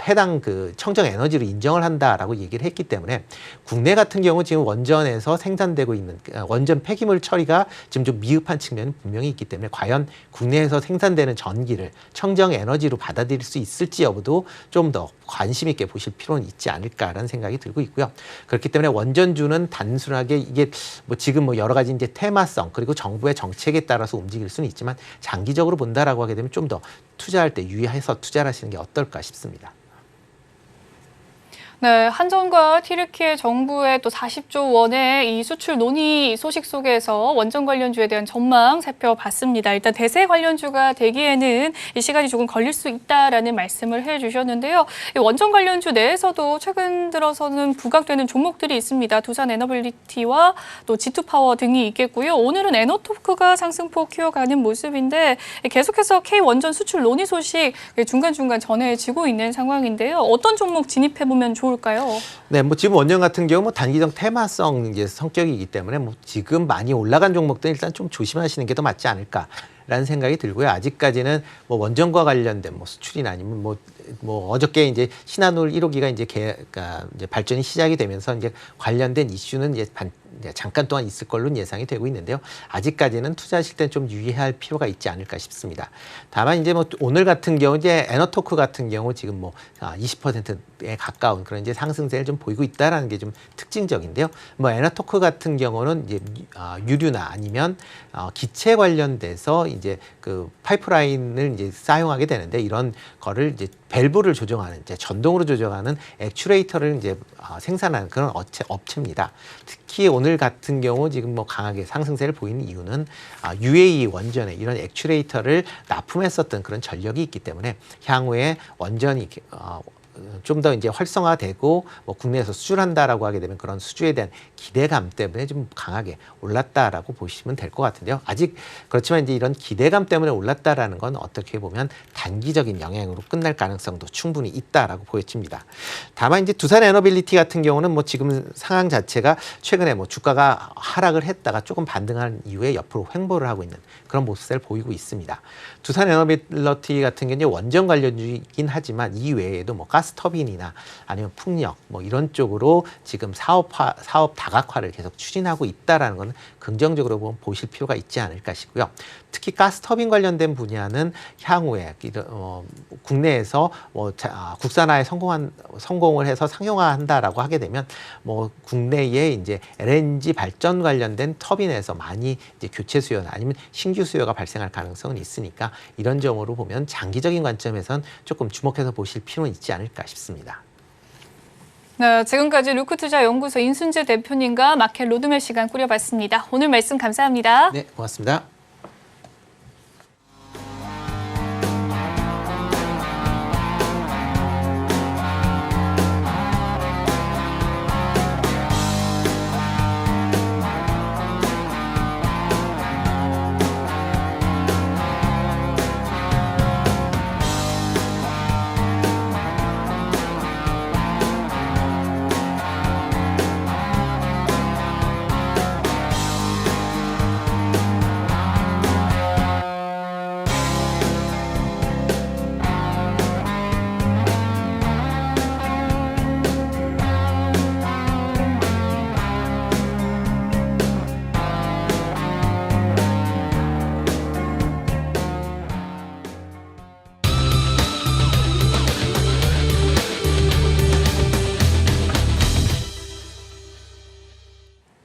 해당 청정 에너지로 인정을 한다라고 얘기를 했기 때문에 국내 같은 경우 지금 원전에서 생산되고 있는 원전 폐기물 처리가 지금 좀 미흡한 측면이 분명히 있기 때문에 과연 국내에서 생산되는 전기를 청정 에너지로 받아들일 수 있을지 여부도 좀 더 관심 있게 보실 필요는 있지 않을까라는 생각이 들고 있고요. 그렇기 때문에 원전주는 단순하게 이게 지금 여러 가지 이제 테마성 그리고 정부의 정책에 따라서 움직일 수는 있지만 장기적으로 본다라고 하게 되면 좀 더 투자할 때 유의해서 투자를 하시는 게 어떨까 싶습니다. 네, 한전과 튀르키예 정부의 또 40조 원의 이 수출 논의 소식 속에서 원전 관련주에 대한 전망 살펴봤습니다. 일단 대세 관련주가 되기에는 이 시간이 조금 걸릴 수 있다라는 말씀을 해주셨는데요. 이 원전 관련주 내에서도 최근 들어서는 부각되는 종목들이 있습니다. 두산 에너빌리티와 또 G2파워 등이 있겠고요. 오늘은 에너토크가 상승폭 키워가는 모습인데 계속해서 K-원전 수출 논의 소식 중간중간 전해지고 있는 상황인데요. 어떤 종목 진입해보면 좋을까요? 네, 지금 원전 같은 경우 단기적 테마성 이제 성격이기 때문에 지금 많이 올라간 종목들은 일단 좀 조심하시는 게 더 맞지 않을까라는 생각이 들고요. 아직까지는 원전과 관련된 수출이나 아니면 어저께 이제 신한울 1호기가 이제 발전이 시작이 되면서 이제 관련된 이슈는 이제 잠깐 동안 있을 걸로 예상이 되고 있는데요. 아직까지는 투자하실 때 좀 유의할 필요가 있지 않을까 싶습니다. 다만 이제 오늘 같은 경우 이제 에너토크 같은 경우 지금 20%에 가까운 그런 이제 상승세를 좀 보이고 있다라는 게 좀 특징적인데요. 에너토크 같은 경우는 이제 유류나 아니면 기체 관련돼서 이제 그 파이프라인을 이제 사용하게 되는데 이런 거를 이제 밸브를 조정하는 이제 전동으로 조정하는 액추레이터를 이제 생산하는 그런 업체입니다. 특히 오늘 같은 경우 지금 강하게 상승세를 보이는 이유는 UAE 원전에 이런 액추레이터를 납품했었던 그런 전력이 있기 때문에 향후에 원전이 좀 더 이제 활성화되고 국내에서 수출한다라고 하게 되면 그런 수주에 대한 기대감 때문에 좀 강하게 올랐다라고 보시면 될 것 같은데요. 아직 그렇지만 이제 이런 기대감 때문에 올랐다라는 건 어떻게 보면 단기적인 영향으로 끝날 가능성도 충분히 있다라고 보여집니다. 다만 이제 두산 에너빌리티 같은 경우는 지금 상황 자체가 최근에 주가가 하락을 했다가 조금 반등한 이후에 옆으로 횡보를 하고 있는 그런 모습을 보이고 있습니다. 두산 에너빌리티 같은 경우는 원전 관련주이긴 하지만 이 외에도 가스 터빈이나 아니면 풍력 이런 쪽으로 지금 사업 다각화를 계속 추진하고 있다라는 것은 긍정적으로 보실 필요가 있지 않을까 싶고요. 특히 가스 터빈 관련된 분야는 향후에 국내에서 국산화에 성공을 해서 상용화한다라고 하게 되면 국내에 이제 LNG 발전 관련된 터빈에서 많이 이제 교체 수요나 아니면 신규 수요가 발생할 가능성은 있으니까 이런 점으로 보면 장기적인 관점에선 조금 주목해서 보실 필요는 있지 않을까 싶습니다. 네, 지금까지 루크투자연구소 인순재 대표님과 마켓 로드맵 시간 꾸려봤습니다. 오늘 말씀 감사합니다. 네, 고맙습니다.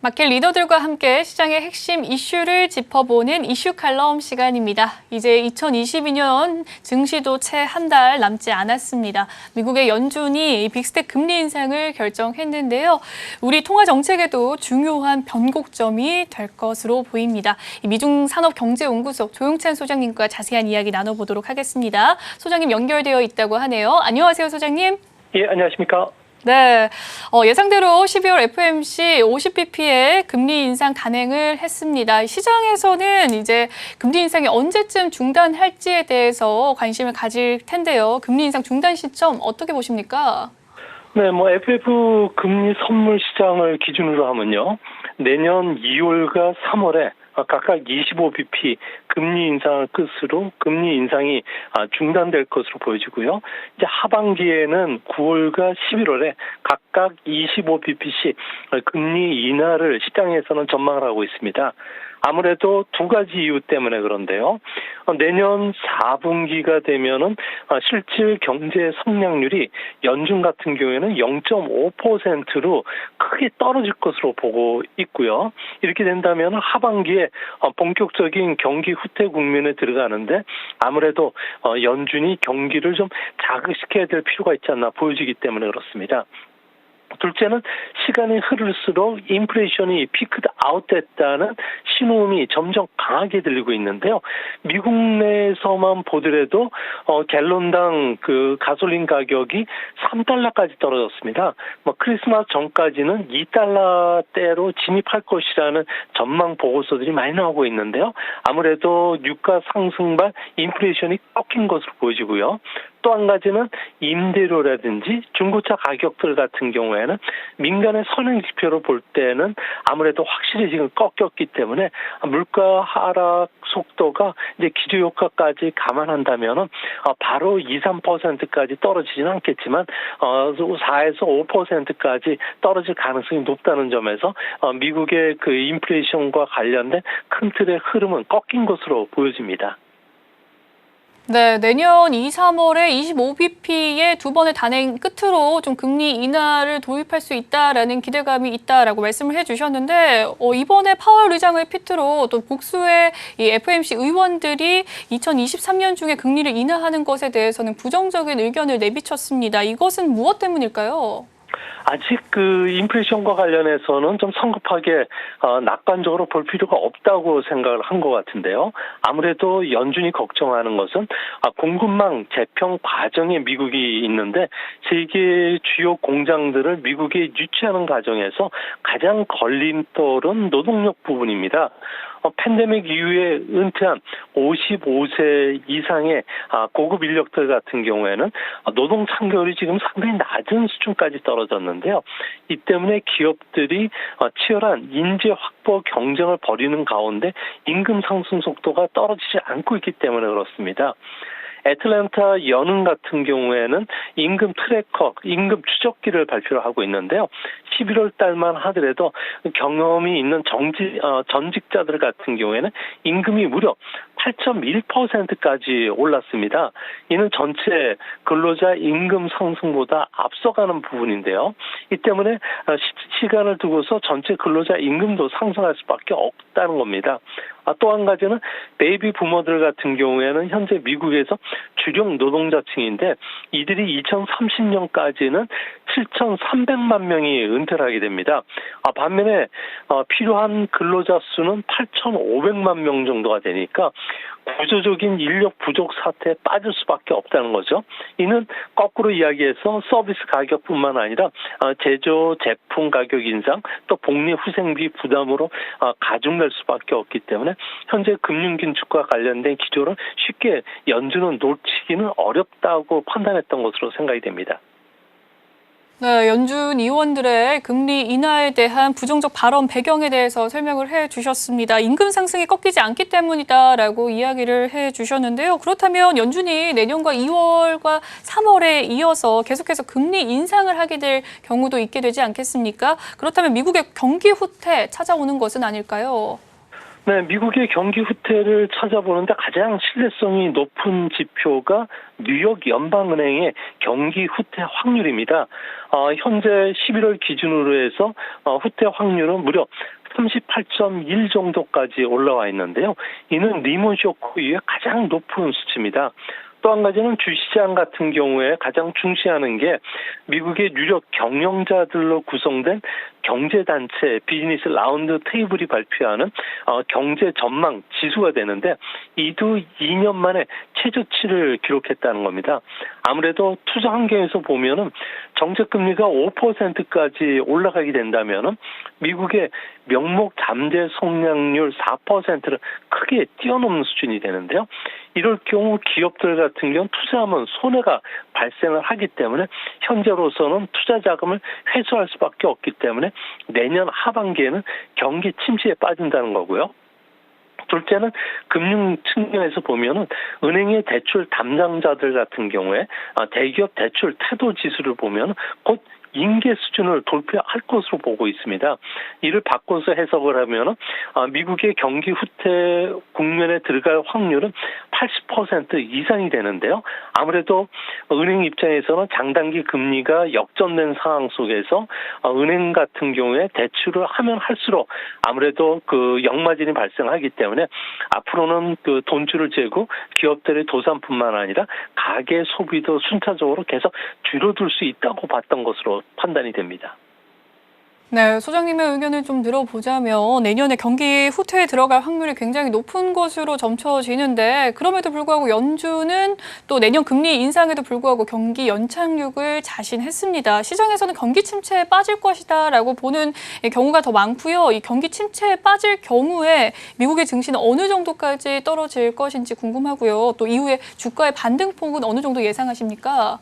마켓 리더들과 함께 시장의 핵심 이슈를 짚어보는 이슈 칼럼 시간입니다. 이제 2022년 증시도 채 한 달 남지 않았습니다. 미국의 연준이 빅스텝 금리 인상을 결정했는데요. 우리 통화 정책에도 중요한 변곡점이 될 것으로 보입니다. 미중산업경제연구소 조용찬 소장님과 자세한 이야기 나눠보도록 하겠습니다. 소장님 연결되어 있다고 하네요. 안녕하세요, 소장님. 예, 안녕하십니까. 네, 예상대로 12월 FOMC 50bp의 금리 인상 단행을 했습니다. 시장에서는 이제 금리 인상이 언제쯤 중단할지에 대해서 관심을 가질 텐데요. 금리 인상 중단 시점 어떻게 보십니까? 네, FF 금리 선물 시장을 기준으로 하면요. 내년 2월과 3월에 각각 25bp 금리 인상을 끝으로 금리 인상이 중단될 것으로 보여지고요. 이제 하반기에는 9월과 11월에 각각 25bp씩 금리 인하를 시장에서는 전망을 하고 있습니다. 아무래도 두 가지 이유 때문에 그런데요. 내년 4분기가 되면은 실질 경제 성장률이 연준 같은 경우에는 0.5%로 크게 떨어질 것으로 보고 있고요. 이렇게 된다면 하반기에 본격적인 경기 후퇴 국면에 들어가는데 아무래도 연준이 경기를 좀 자극시켜야 될 필요가 있지 않나 보여지기 때문에 그렇습니다. 둘째는 시간이 흐를수록 인플레이션이 피크드 아웃됐다는 신호음이 점점 강하게 들리고 있는데요. 미국 내에서만 보더라도 갤론당 그 가솔린 가격이 3달러까지 떨어졌습니다. 크리스마스 전까지는 2달러대로 진입할 것이라는 전망 보고서들이 많이 나오고 있는데요. 아무래도 유가 상승발 인플레이션이 꺾인 것으로 보여지고요. 또 한 가지는 임대료라든지 중고차 가격들 같은 경우에는 민간의 선행 지표로 볼 때는 아무래도 확실히 지금 꺾였기 때문에 물가 하락 속도가 이제 기저 효과까지 감안한다면은 바로 2, 3%까지 떨어지지는 않겠지만 4에서 5%까지 떨어질 가능성이 높다는 점에서 미국의 그 인플레이션과 관련된 큰 틀의 흐름은 꺾인 것으로 보여집니다. 네, 내년 2, 3월에 25bp의 두 번의 단행 끝으로 좀 금리 인하를 도입할 수 있다라는 기대감이 있다라고 말씀을 해주셨는데 이번에 파월 의장을 필두로 또 복수의 이 FOMC 의원들이 2023년 중에 금리를 인하하는 것에 대해서는 부정적인 의견을 내비쳤습니다. 이것은 무엇 때문일까요? 아직 그 인플레이션과 관련해서는 좀 성급하게 낙관적으로 볼 필요가 없다고 생각을 한 것 같은데요. 아무래도 연준이 걱정하는 것은 공급망 재평 과정에 미국이 있는데 세계 주요 공장들을 미국에 유치하는 과정에서 가장 걸림돌은 노동력 부분입니다. 팬데믹 이후에 은퇴한 55세 이상의 고급 인력들 같은 경우에는 노동 참가율이 지금 상당히 낮은 수준까지 떨어졌는데요. 이 때문에 기업들이 치열한 인재 확보 경쟁을 벌이는 가운데 임금 상승 속도가 떨어지지 않고 있기 때문에 그렇습니다. 애틀랜타 연은 같은 경우에는 임금 트래커, 임금 추적기를 발표를 하고 있는데요. 11월 달만 하더라도 경험이 있는 전직자들 같은 경우에는 임금이 무려 8.1%까지 올랐습니다. 이는 전체 근로자 임금 상승보다 앞서가는 부분인데요. 이 때문에 시간을 두고서 전체 근로자 임금도 상승할 수밖에 없다는 겁니다. 또 한 가지는 베이비 부모들 같은 경우에는 현재 미국에서 주력 노동자층인데 이들이 2030년까지는 7,300만 명이 은퇴를 하게 됩니다. 반면에 필요한 근로자 수는 8,500만 명 정도가 되니까 구조적인 인력 부족 사태에 빠질 수밖에 없다는 거죠. 이는 거꾸로 이야기해서 서비스 가격뿐만 아니라 제조 제품 가격 인상 또 복리 후생비 부담으로 가중될 수밖에 없기 때문에 현재 금융긴축과 관련된 기조를 쉽게 연준은 놓치기는 어렵다고 판단했던 것으로 생각이 됩니다. 네, 연준 의원들의 금리 인하에 대한 부정적 발언 배경에 대해서 설명을 해주셨습니다. 임금 상승이 꺾이지 않기 때문이다라고 이야기를 해주셨는데요. 그렇다면 연준이 내년과 2월과 3월에 이어서 계속해서 금리 인상을 하게 될 경우도 있게 되지 않겠습니까? 그렇다면 미국의 경기 후퇴 찾아오는 것은 아닐까요? 네, 미국의 경기 후퇴를 찾아보는데 가장 신뢰성이 높은 지표가 뉴욕 연방은행의 경기 후퇴 확률입니다. 현재 11월 기준으로 해서 후퇴 확률은 무려 38.1 정도까지 올라와 있는데요. 이는 리먼 쇼크 이후에 가장 높은 수치입니다. 또 한 가지는 주시장 같은 경우에 가장 중시하는 게 미국의 유력 경영자들로 구성된 경제단체 비즈니스 라운드 테이블이 발표하는 경제 전망 지수가 되는데 이도 2년 만에 최저치를 기록했다는 겁니다. 아무래도 투자 환경에서 보면은 정책금리가 5%까지 올라가게 된다면은 미국의 명목 잠재 성장률 4%를 크게 뛰어넘는 수준이 되는데요. 이럴 경우 기업들 같은 경우는 투자하면 손해가 발생을 하기 때문에 현재로서는 투자 자금을 회수할 수밖에 없기 때문에 내년 하반기에는 경기 침체에 빠진다는 거고요. 둘째는 금융 측면에서 보면은 은행의 대출 담당자들 같은 경우에 대기업 대출 태도 지수를 보면 곧 인계 수준을 돌파할 것으로 보고 있습니다. 이를 바꿔서 해석을 하면 미국의 경기 후퇴 국면에 들어갈 확률은 80% 이상이 되는데요. 아무래도 은행 입장에서는 장단기 금리가 역전된 상황 속에서 은행 같은 경우에 대출을 하면 할수록 아무래도 그 역마진이 발생하기 때문에 앞으로는 그 돈줄을 재고 기업들의 도산뿐만 아니라 가계 소비도 순차적으로 계속 줄어들 수 있다고 봤던 것으로 판단이 됩니다. 네, 소장님의 의견을 좀 들어보자면 내년에 경기 후퇴에 들어갈 확률이 굉장히 높은 것으로 점쳐지는데 그럼에도 불구하고 연준은 또 내년 금리 인상에도 불구하고 경기 연착륙을 자신했습니다. 시장에서는 경기 침체에 빠질 것이다라고 보는 경우가 더 많고요. 이 경기 침체에 빠질 경우에 미국의 증시는 어느 정도까지 떨어질 것인지 궁금하고요. 또 이후에 주가의 반등폭은 어느 정도 예상하십니까?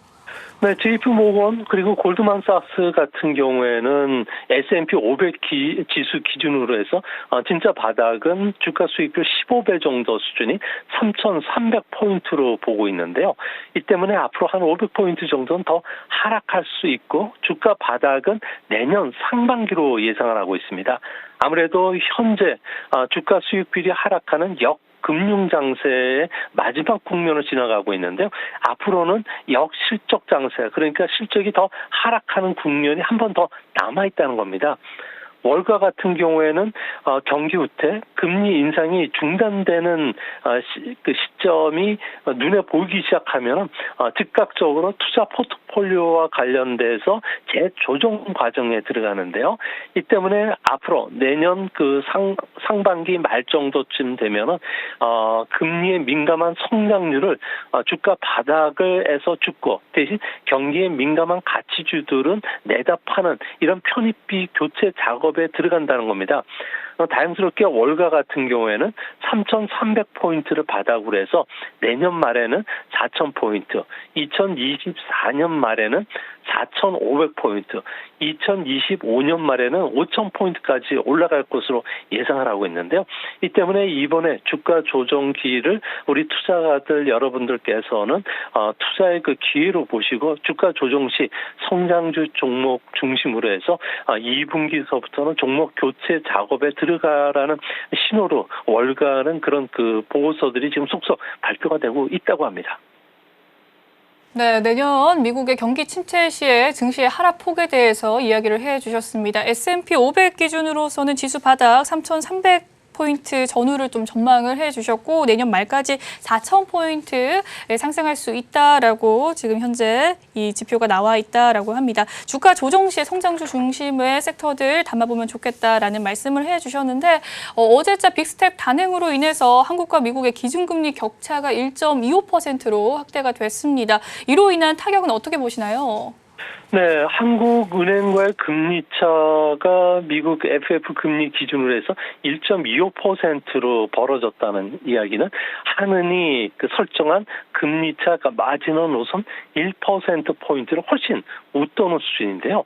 네, JP모건 그리고 골드만삭스 같은 경우에는 S&P 500 지수 기준으로 해서 진짜 바닥은 주가 수익률 15배 정도 수준이 3,300포인트로 보고 있는데요. 이 때문에 앞으로 한 500포인트 정도는 더 하락할 수 있고 주가 바닥은 내년 상반기로 예상을 하고 있습니다. 아무래도 현재 주가 수익률이 하락하는 금융 장세의 마지막 국면을 지나가고 있는데요. 앞으로는 역실적 장세, 그러니까 실적이 더 하락하는 국면이 한 번 더 남아있다는 겁니다. 월가 같은 경우에는 경기 후퇴, 금리 인상이 중단되는 그 시점이 눈에 보이기 시작하면 즉각적으로 투자 포트폴리오와 관련돼서 재조정 과정에 들어가는데요. 이 때문에 앞으로 내년 그 상반기 말 정도쯤 되면은 금리에 민감한 성장률을 주가 바닥에서 죽고 대신 경기에 민감한 가치주들은 내다 파는 이런 편입비 교체 작업에 들어간다는 겁니다. 다행스럽게 월가 같은 경우에는 3,300포인트를 바닥으로 해서 내년 말에는 4,000포인트, 2024년 말에는 4,500포인트, 2025년 말에는 5,000포인트까지 올라갈 것으로 예상을 하고 있는데요. 이 때문에 이번에 주가 조정기를 우리 투자자들 여러분들께서는 투자의 그 기회로 보시고 주가 조정 시 성장주 종목 중심으로 해서 2분기서부터는 종목 교체 작업에 들어가라는 신호로 월가는 그런 그 보고서들이 지금 속속 발표가 되고 있다고 합니다. 네, 내년 미국의 경기 침체 시에 증시의 하락폭에 대해서 이야기를 해주셨습니다. S&P 500 기준으로서는 지수 바닥 3,300포인트 전후를 좀 전망을 해주셨고 내년 말까지 4,000포인트 상승할 수 있다라고 지금 현재 이 지표가 나와 있다라고 합니다. 주가 조정 시에 성장주 중심의 섹터들 담아보면 좋겠다라는 말씀을 해주셨는데 어제자 빅스텝 단행으로 인해서 한국과 미국의 기준금리 격차가 1.25%로 확대가 됐습니다. 이로 인한 타격은 어떻게 보시나요? 네, 한국은행과의 금리차가 미국 FF 금리 기준으로 해서 1.25%로 벌어졌다는 이야기는 한은이 그 설정한 금리차가 마지노 노선 1%포인트를 훨씬 웃도는 수준인데요.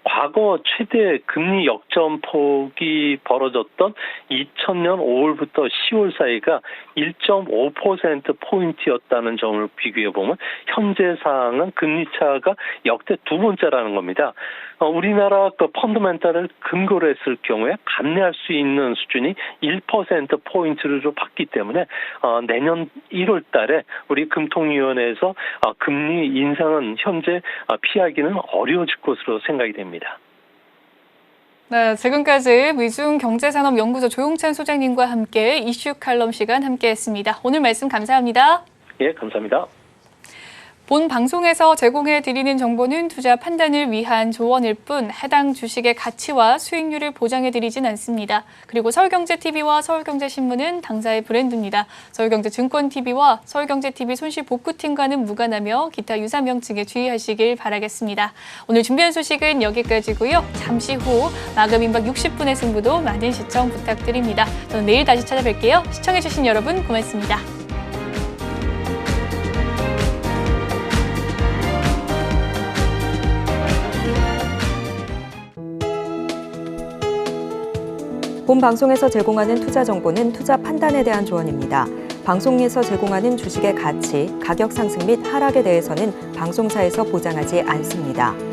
과거 최대 금리 역전폭이 벌어졌던 2000년 5월부터 10월 사이가 1.5%포인트였다는 점을 비교해보면 현재 상황은 금리차가 역대 두 번째라는 겁니다. 우리나라 그 펀더멘탈을 근거로 했을 경우에 감내할 수 있는 수준이 1%포인트로 받기 때문에 내년 1월 달에 우리 금통위원회에서 금리 인상은 현재 피하기는 어려워질 것으로 생각이 됩니다. 네, 지금까지 위중경제산업연구소 조용찬 소장님과 함께 이슈 칼럼 시간 함께했습니다. 오늘 말씀 감사합니다. 예, 감사합니다. 본 방송에서 제공해드리는 정보는 투자 판단을 위한 조언일 뿐 해당 주식의 가치와 수익률을 보장해드리진 않습니다. 그리고 서울경제TV와 서울경제신문은 당사의 브랜드입니다. 서울경제증권TV와 서울경제TV 손실복구팀과는 무관하며 기타 유사 명칭에 주의하시길 바라겠습니다. 오늘 준비한 소식은 여기까지고요. 잠시 후 마감 임박 60분의 승부도 많은 시청 부탁드립니다. 저는 내일 다시 찾아뵐게요. 시청해주신 여러분 고맙습니다. 본 방송에서 제공하는 투자 정보는 투자 판단에 대한 조언입니다. 방송에서 제공하는 주식의 가치, 가격 상승 및 하락에 대해서는 방송사에서 보장하지 않습니다.